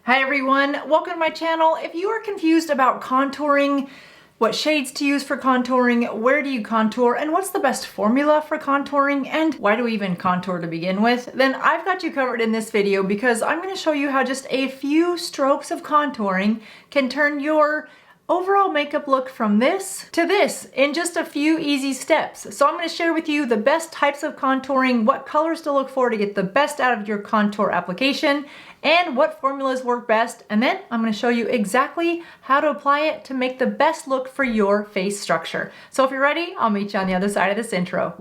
Hi everyone, welcome to my channel. If you are confused about contouring, what shades to use for contouring, where do you contour, and what's the best formula for contouring, and why do we even contour to begin with, then I've got you covered in this video because I'm going to show you how just a few strokes of contouring can turn your overall makeup look from this to this in just a few easy steps. So I'm going to share with you the best types of contouring, what colors to look for to get the best out of your contour application, and what formulas work best, and then I'm going to show you exactly how to apply it to make the best look for your face structure. So if you're ready, I'll meet you on the other side of this intro.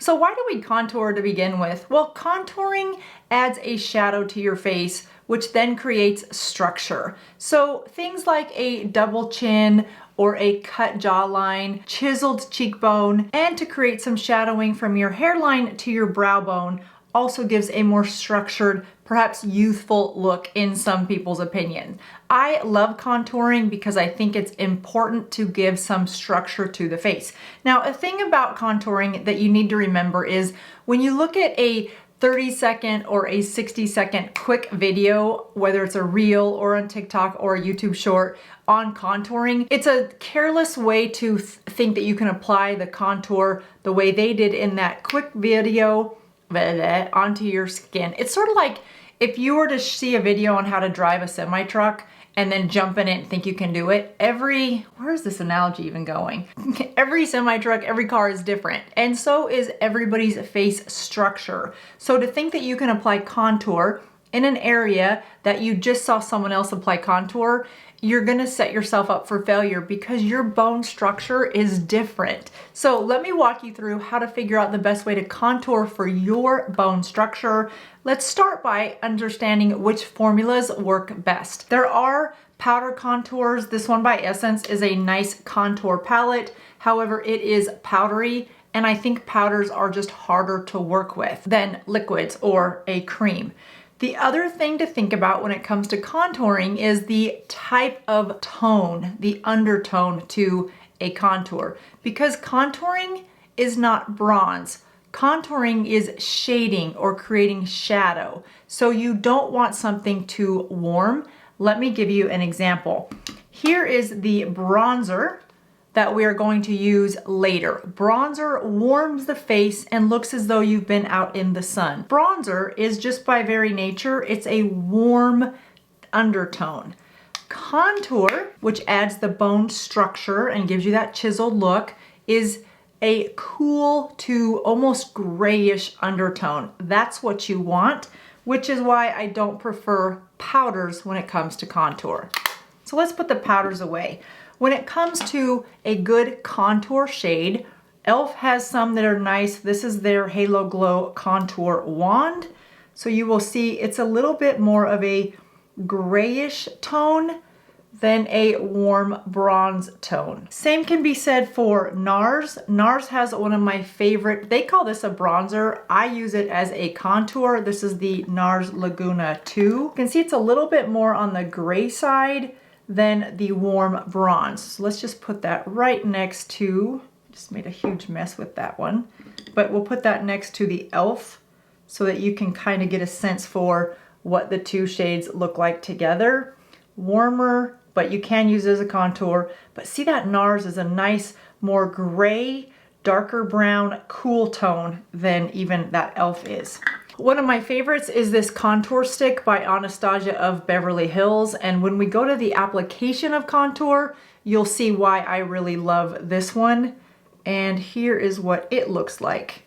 So why do we contour to begin with? Well, contouring adds a shadow to your face, which then creates structure. So things like a double chin or a cut jawline, chiseled cheekbone, and to create some shadowing from your hairline to your brow bone also gives a more structured, perhaps youthful look in some people's opinion. I love contouring because I think it's important to give some structure to the face. Now, a thing about contouring that you need to remember is when you look at a 30-second or a 60-second quick video, whether it's a reel or on TikTok or a YouTube short on contouring, it's a careless way to think that you can apply the contour the way they did in that quick video onto your skin. It's sort of like if you were to see a video on how to drive a semi-truck and then jump in it and think you can do it. Where is this analogy even going? Every semi-truck, every car is different, and so is everybody's face structure. So to think that you can apply contour in an area that you just saw someone else apply contour, you're gonna set yourself up for failure because your bone structure is different. So let me walk you through how to figure out the best way to contour for your bone structure. Let's start by understanding which formulas work best. There are powder contours. This one by Essence is a nice contour palette. However, it is powdery, and I think powders are just harder to work with than liquids or a cream. The other thing to think about when it comes to contouring is the type of tone, the undertone to a contour. Because contouring is not bronze. Contouring is shading or creating shadow. So you don't want something too warm. Let me give you an example. Here is the bronzer that we are going to use later. Bronzer warms the face and looks as though you've been out in the sun. Bronzer is just by very nature, it's a warm undertone. Contour, which adds the bone structure and gives you that chiseled look, is a cool to almost grayish undertone. That's what you want, which is why I don't prefer powders when it comes to contour. So let's put the powders away. When it comes to a good contour shade, e.l.f. has some that are nice. This is their Halo Glow Contour Wand. So you will see it's a little bit more of a grayish tone than a warm bronze tone. Same can be said for NARS. NARS has one of my favorite, they call this a bronzer. I use it as a contour. This is the NARS Laguna 2. You can see it's a little bit more on the gray side than the warm bronze. So let's just put that right next to, just made a huge mess with that one, but we'll put that next to the e.l.f. so that you can kind of get a sense for what the two shades look like together. Warmer, but you can use it as a contour. But see that NARS is a nice, more gray, darker brown, cool tone than even that e.l.f. is. One of my favorites is this contour stick by Anastasia of Beverly Hills. And when we go to the application of contour, you'll see why I really love this one. And here is what it looks like.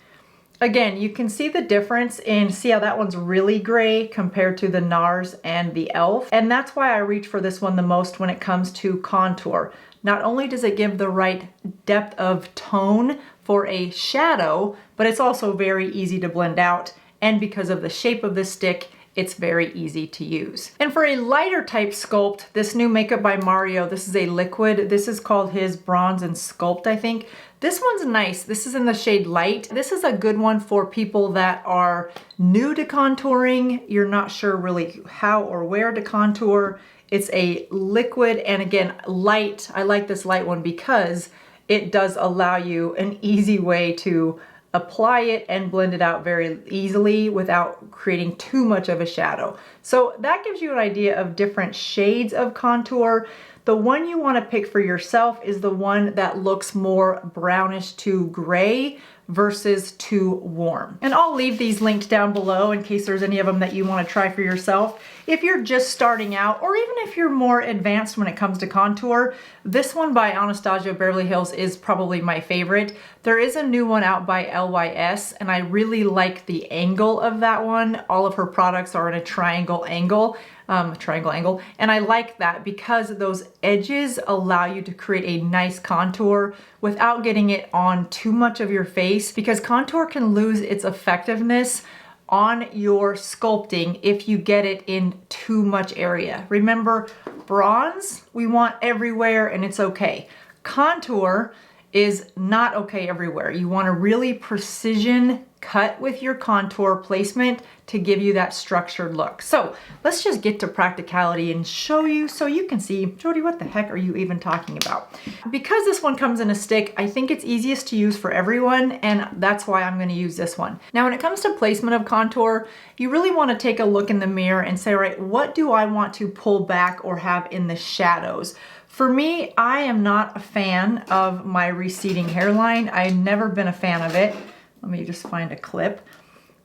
Again, you can see the difference in, see how that one's really gray compared to the NARS and the e.l.f. And that's why I reach for this one the most when it comes to contour. Not only does it give the right depth of tone for a shadow, but it's also very easy to blend out. And because of the shape of the stick, it's very easy to use. And for a lighter type sculpt, this new makeup by Mario, this is a liquid. This is called his Bronze and Sculpt, I think. This one's nice. This is in the shade Light. This is a good one for people that are new to contouring. You're not sure really how or where to contour. It's a liquid, and again, light. I like this light one because it does allow you an easy way to apply it and blend it out very easily without creating too much of a shadow. So that gives you an idea of different shades of contour. The one you want to pick for yourself is the one that looks more brownish to gray versus too warm. And I'll leave these linked down below in case there's any of them that you want to try for yourself. If you're just starting out, or even if you're more advanced when it comes to contour, this one by Anastasia Beverly Hills is probably my favorite. There is a new one out by LYS, and I really like the angle of that one. All of her products are in a triangle angle, and I like that because those edges allow you to create a nice contour without getting it on too much of your face, because contour can lose its effectiveness on your sculpting if you get it in too much area. Remember, bronze we want everywhere and it's okay. Contour is not okay everywhere. You want a really precision cut with your contour placement to give you that structured look. So let's just get to practicality and show you so you can see, Jody, what the heck are you even talking about? Because this one comes in a stick, I think it's easiest to use for everyone, and that's why I'm going to use this one. Now, when it comes to placement of contour, you really want to take a look in the mirror and say, all right, what do I want to pull back or have in the shadows? For me, I am not a fan of my receding hairline. I've never been a fan of it. Let me just find a clip.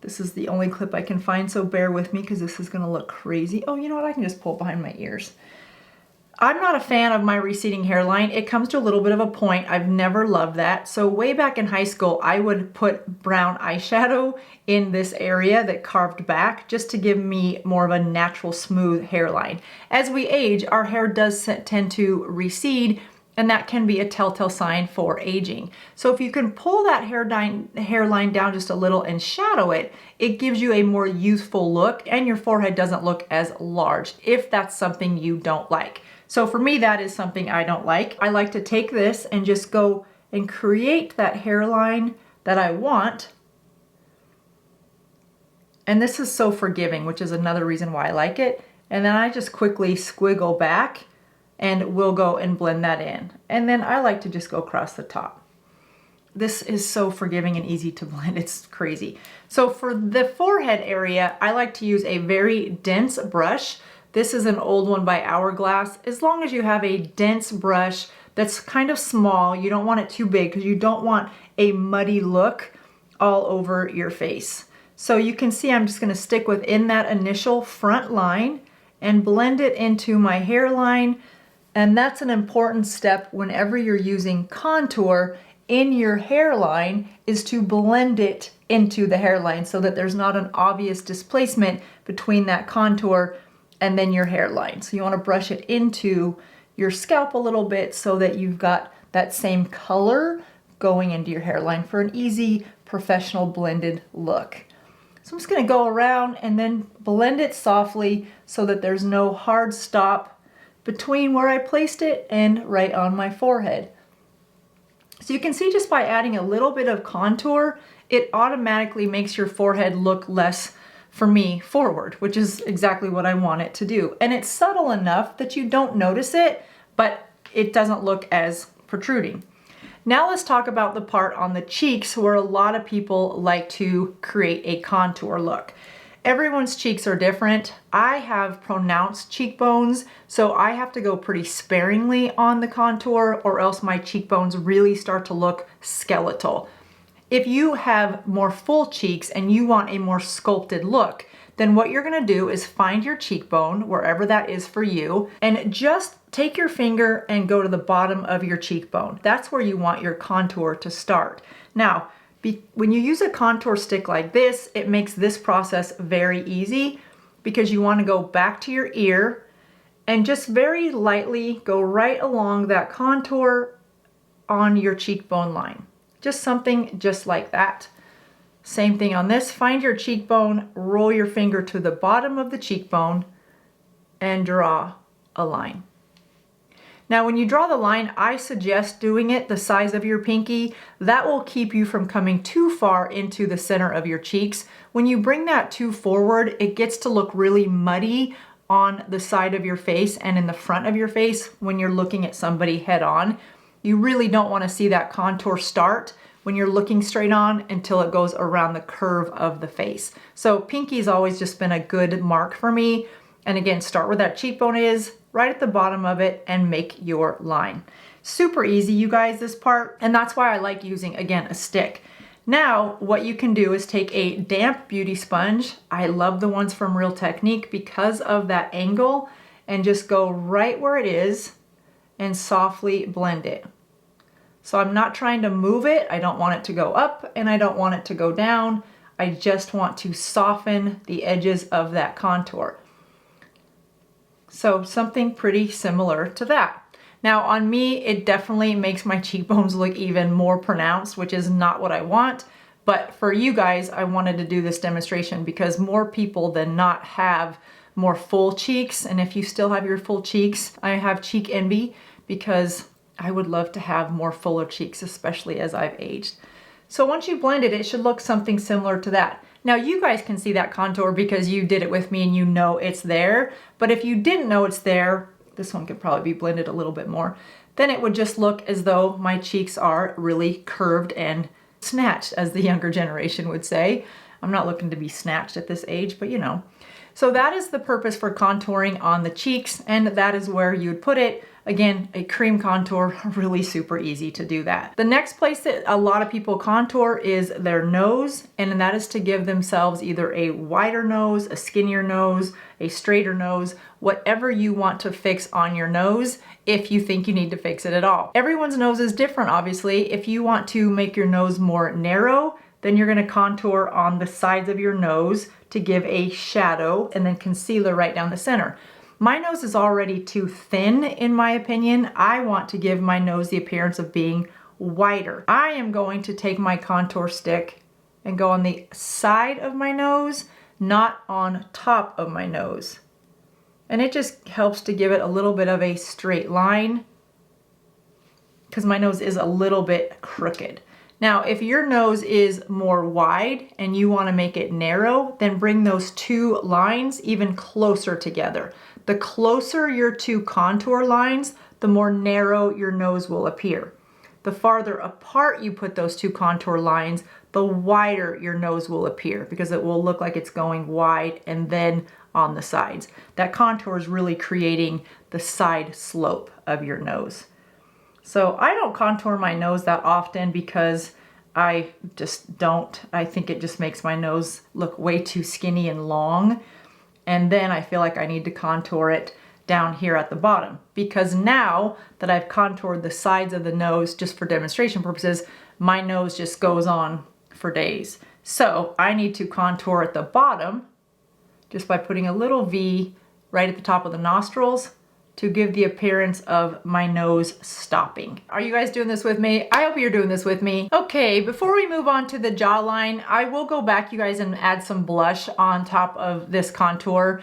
This is the only clip I can find, so bear with me because this is gonna look crazy. Oh, you know what? I can just pull behind my ears. I'm not a fan of my receding hairline. It comes to a little bit of a point. I've never loved that. So way back in high school, I would put brown eyeshadow in this area that carved back just to give me more of a natural smooth hairline. As we age, our hair does tend to recede, and that can be a telltale sign for aging. So if you can pull that hairline down just a little and shadow it, it gives you a more youthful look and your forehead doesn't look as large if that's something you don't like. So for me, that is something I don't like. I like to take this and just go and create that hairline that I want. And this is so forgiving, which is another reason why I like it. And then I just quickly squiggle back and we'll go and blend that in. And then I like to just go across the top. This is so forgiving and easy to blend, it's crazy. So for the forehead area, I like to use a very dense brush. This is an old one by Hourglass. As long as you have a dense brush that's kind of small, you don't want it too big because you don't want a muddy look all over your face. So you can see I'm just gonna stick within that initial front line and blend it into my hairline. And that's an important step whenever you're using contour in your hairline, is to blend it into the hairline so that there's not an obvious displacement between that contour and then your hairline. So you want to brush it into your scalp a little bit so that you've got that same color going into your hairline for an easy professional blended look. So I'm just going to go around and then blend it softly so that there's no hard stop between where I placed it and right on my forehead. So you can see just by adding a little bit of contour, it automatically makes your forehead look less, for me, forward, which is exactly what I want it to do. And it's subtle enough that you don't notice it, but it doesn't look as protruding. Now let's talk about the part on the cheeks where a lot of people like to create a contour look. Everyone's cheeks are different. I have pronounced cheekbones, so I have to go pretty sparingly on the contour or else my cheekbones really start to look skeletal. If you have more full cheeks and you want a more sculpted look, then what you're gonna do is find your cheekbone, wherever that is for you, and just take your finger and go to the bottom of your cheekbone. That's where you want your contour to start. Now, when you use a contour stick like this, it makes this process very easy because you want to go back to your ear and just very lightly go right along that contour on your cheekbone line. Just something just like that. Same thing on this. Find your cheekbone, roll your finger to the bottom of the cheekbone and draw a line. Now, when you draw the line, I suggest doing it the size of your pinky. That will keep you from coming too far into the center of your cheeks. When you bring that too forward, it gets to look really muddy on the side of your face and in the front of your face when you're looking at somebody head on. You really don't want to see that contour start when you're looking straight on until it goes around the curve of the face. So pinky's always just been a good mark for me. And again, start where that cheekbone is, right at the bottom of it, and make your line. Super easy, you guys, this part. And that's why I like using, again, a stick. Now, what you can do is take a damp beauty sponge. I love the ones from Real Technique because of that angle, and just go right where it is and softly blend it. So I'm not trying to move it. I don't want it to go up and I don't want it to go down. I just want to soften the edges of that contour. So something pretty similar to that. Now on me, it definitely makes my cheekbones look even more pronounced, which is not what I want. But for you guys, I wanted to do this demonstration because more people than not have more full cheeks. And if you still have your full cheeks, I have cheek envy because I would love to have more fuller cheeks, especially as I've aged. So once you blend it, it should look something similar to that. Now you guys can see that contour because you did it with me and you know it's there. But if you didn't know it's there, this one could probably be blended a little bit more, then it would just look as though my cheeks are really curved and snatched, as the younger generation would say. I'm not looking to be snatched at this age, but you know. So that is the purpose for contouring on the cheeks, and that is where you would put it. Again, a cream contour, really super easy to do that. The next place that a lot of people contour is their nose, and that is to give themselves either a wider nose, a skinnier nose, a straighter nose, whatever you want to fix on your nose, if you think you need to fix it at all. Everyone's nose is different, obviously. If you want to make your nose more narrow, then you're gonna contour on the sides of your nose to give a shadow and then concealer right down the center. My nose is already too thin, in my opinion. I want to give my nose the appearance of being wider. I am going to take my contour stick and go on the side of my nose, not on top of my nose. And it just helps to give it a little bit of a straight line because my nose is a little bit crooked. Now, if your nose is more wide and you want to make it narrow, then bring those two lines even closer together. The closer your two contour lines, the more narrow your nose will appear. The farther apart you put those two contour lines, the wider your nose will appear because it will look like it's going wide and then on the sides. That contour is really creating the side slope of your nose. So I don't contour my nose that often because I just don't. I think it just makes my nose look way too skinny and long. And then I feel like I need to contour it down here at the bottom because now that I've contoured the sides of the nose just for demonstration purposes, my nose just goes on for days. So I need to contour at the bottom just by putting a little V right at the top of the nostrils to give the appearance of my nose stopping. Are you guys doing this with me? I hope you're doing this with me. Okay, before we move on to the jawline, I will go back, you guys, and add some blush on top of this contour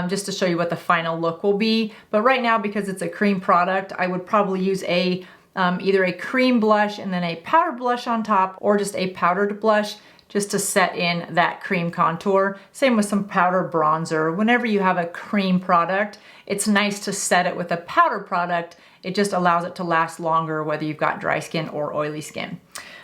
just to show you what the final look will be. But right now, because it's a cream product, I would probably use a either a cream blush and then a powder blush on top, or just a powdered blush just to set in that cream contour. Same with some powder bronzer. Whenever you have a cream product, it's nice to set it with a powder product. It just allows it to last longer whether you've got dry skin or oily skin.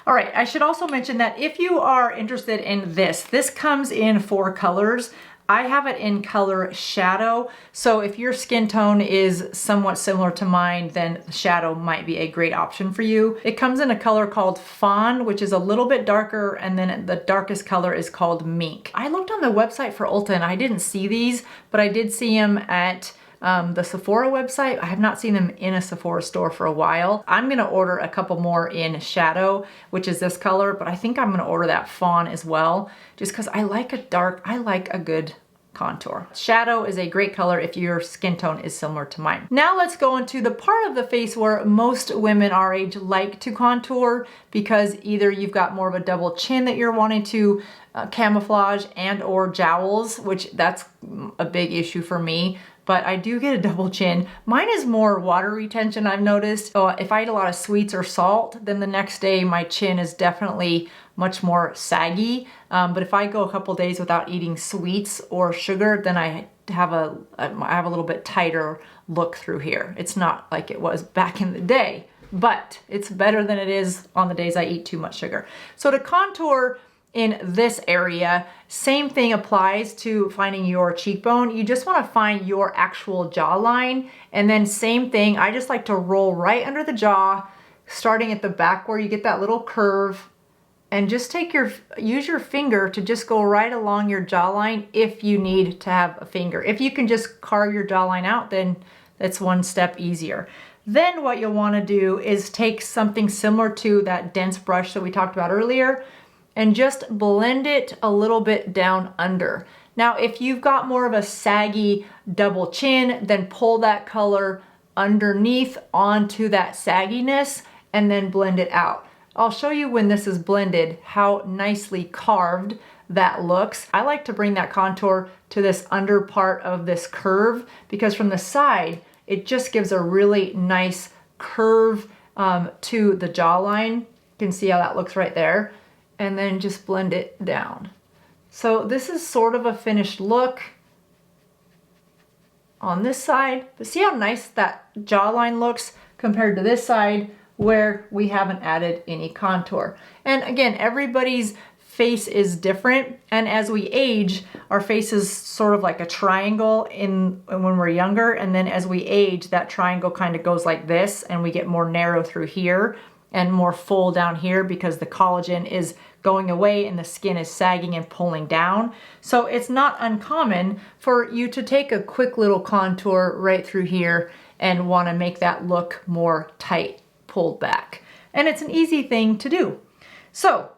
All right, I should also mention that if you are interested in this comes in 4 colors. I have it in color shadow, so if your skin tone is somewhat similar to mine, then shadow might be a great option for you. It comes in a color called Fawn, which is a little bit darker, and then the darkest color is called Mink. I looked on the website for Ulta and I didn't see these, but I did see them at the Sephora website. I have not seen them in a Sephora store for a while. I'm gonna order a couple more in shadow, which is this color, but I think I'm gonna order that Fawn as well, just because I like a good contour. Shadow is a great color if your skin tone is similar to mine. Now let's go into the part of the face where most women our age like to contour, because either you've got more of a double chin that you're wanting to camouflage, and or jowls, which that's a big issue for me. But I do get a double chin. Mine is more water retention, I've noticed. So if I eat a lot of sweets or salt, then the next day my chin is definitely much more saggy. But if I go a couple days without eating sweets or sugar, then I have a little bit tighter look through here. It's not like it was back in the day. but it's better than it is on the days I eat too much sugar. So to contour in this area, same thing applies to finding your cheekbone. You just want to find your actual jawline, and then same thing, I just like to roll right under the jaw, starting at the back where you get that little curve, and just use your finger to just go right along your jawline if you need to have a finger. If you can just carve your jawline out, then that's one step easier. Then what you'll want to do is take something similar to that dense brush that we talked about earlier and just blend it a little bit down under. Now, if you've got more of a saggy double chin, then pull that color underneath onto that sagginess and then blend it out. I'll show you when this is blended how nicely carved that looks. I like to bring that contour to this under part of this curve because from the side, it just gives a really nice curve to the jawline. You can see how that looks right there. And then just blend it down. So this is sort of a finished look on this side, but see how nice that jawline looks compared to this side where we haven't added any contour. And again, everybody's face is different, and as we age, our face is sort of like a triangle when we're younger, and then as we age, that triangle kind of goes like this, and we get more narrow through here and more full down here because the collagen is going away and the skin is sagging and pulling down. So it's not uncommon for you to take a quick little contour right through here and want to make that look more tight, pulled back. And it's an easy thing to do. So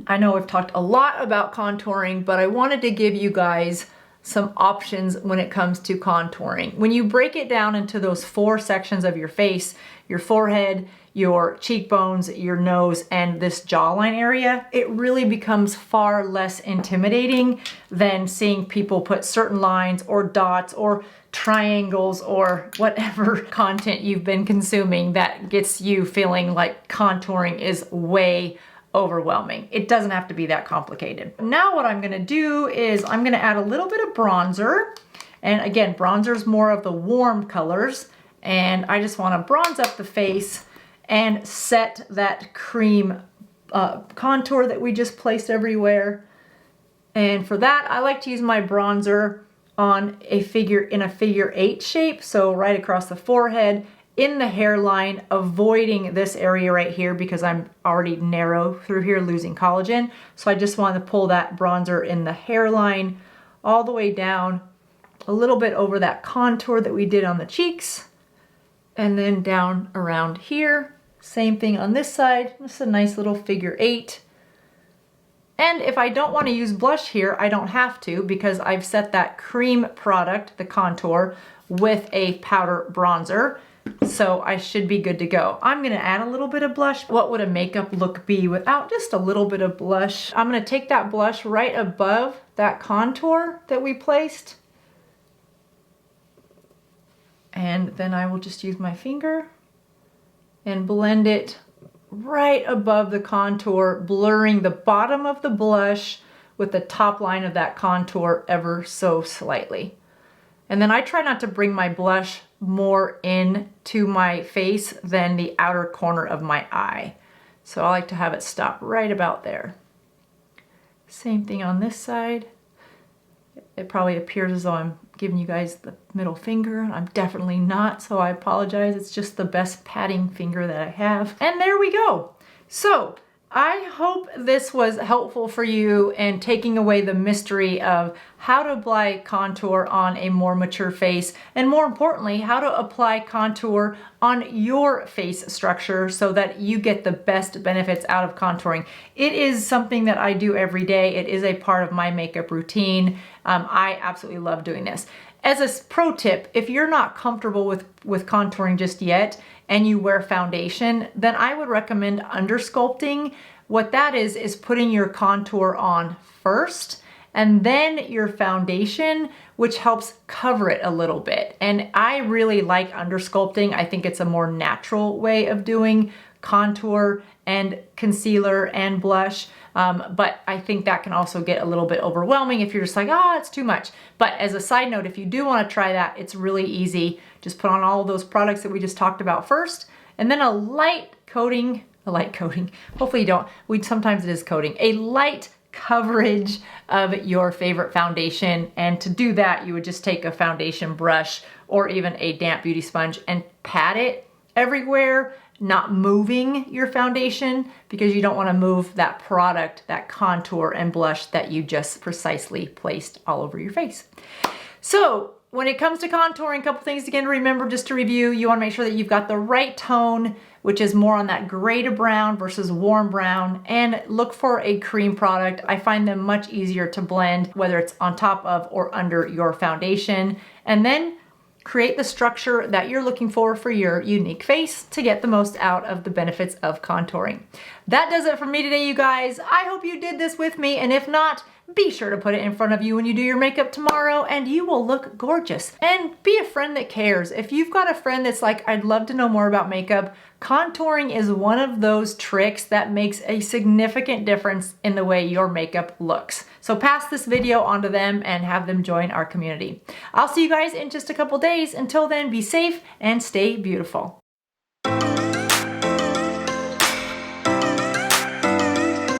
I know I've talked a lot about contouring, but I wanted to give you guys some options when it comes to contouring. When you break it down into those 4 sections of your face, your forehead, your cheekbones, your nose, and this jawline area, it really becomes far less intimidating than seeing people put certain lines or dots or triangles or whatever content you've been consuming that gets you feeling like contouring is way overwhelming. It doesn't have to be that complicated. Now what I'm gonna do is I'm gonna add a little bit of bronzer. And again, bronzer is more of the warm colors. And I just wanna bronze up the face and set that cream contour that we just placed everywhere. And for that, I like to use my bronzer on in a figure 8 shape. So right across the forehead, in the hairline, avoiding this area right here because I'm already narrow through here losing collagen. So I just want to pull that bronzer in the hairline all the way down, a little bit over that contour that we did on the cheeks, and then down around here. Same thing on this side, just a nice little figure 8. And if I don't want to use blush here, I don't have to because I've set that cream product, the contour, with a powder bronzer. So I should be good to go. I'm gonna add a little bit of blush. What would a makeup look be without just a little bit of blush? I'm gonna take that blush right above that contour that we placed. And then I will just use my finger and blend it right above the contour, blurring the bottom of the blush with the top line of that contour ever so slightly. And then I try not to bring my blush more into my face than the outer corner of my eye. So I like to have it stop right about there. Same thing on this side. It probably appears as though I'm giving you guys the middle finger. I'm definitely not, so I apologize. It's just the best patting finger that I have. And there we go. So I hope this was helpful for you in taking away the mystery of how to apply contour on a more mature face, and more importantly, how to apply contour on your face structure so that you get the best benefits out of contouring. It is something that I do every day. It is a part of my makeup routine. I absolutely love doing this. As a pro tip, if you're not comfortable with contouring just yet and you wear foundation, then I would recommend under sculpting. What that is putting your contour on first and then your foundation, which helps cover it a little bit. And I really like under sculpting. I think it's a more natural way of doing contour and concealer and blush. But I think that can also get a little bit overwhelming if you're just like, it's too much. But as a side note, if you do want to try that, it's really easy. Just put on all of those products that we just talked about first, and then a light coating, hopefully you don't, sometimes it is coating, a light coverage of your favorite foundation. And to do that, you would just take a foundation brush or even a damp beauty sponge and pat it everywhere, not moving your foundation, because you don't want to move that product, that contour and blush that you just precisely placed all over your face. So when it comes to contouring, a couple things again to remember, just to review. You want to make sure that you've got the right tone, which is more on that gray to brown versus warm brown, and look for a cream product. I find them much easier to blend, whether it's on top of or under your foundation. And then create the structure that you're looking for your unique face to get the most out of the benefits of contouring. That does it for me today, you guys. I hope you did this with me, and if not, be sure to put it in front of you when you do your makeup tomorrow and you will look gorgeous. And be a friend that cares. If you've got a friend that's like, I'd love to know more about makeup, contouring is one of those tricks that makes a significant difference in the way your makeup looks. So pass this video on to them and have them join our community. I'll see you guys in just a couple days. Until then, be safe and stay beautiful.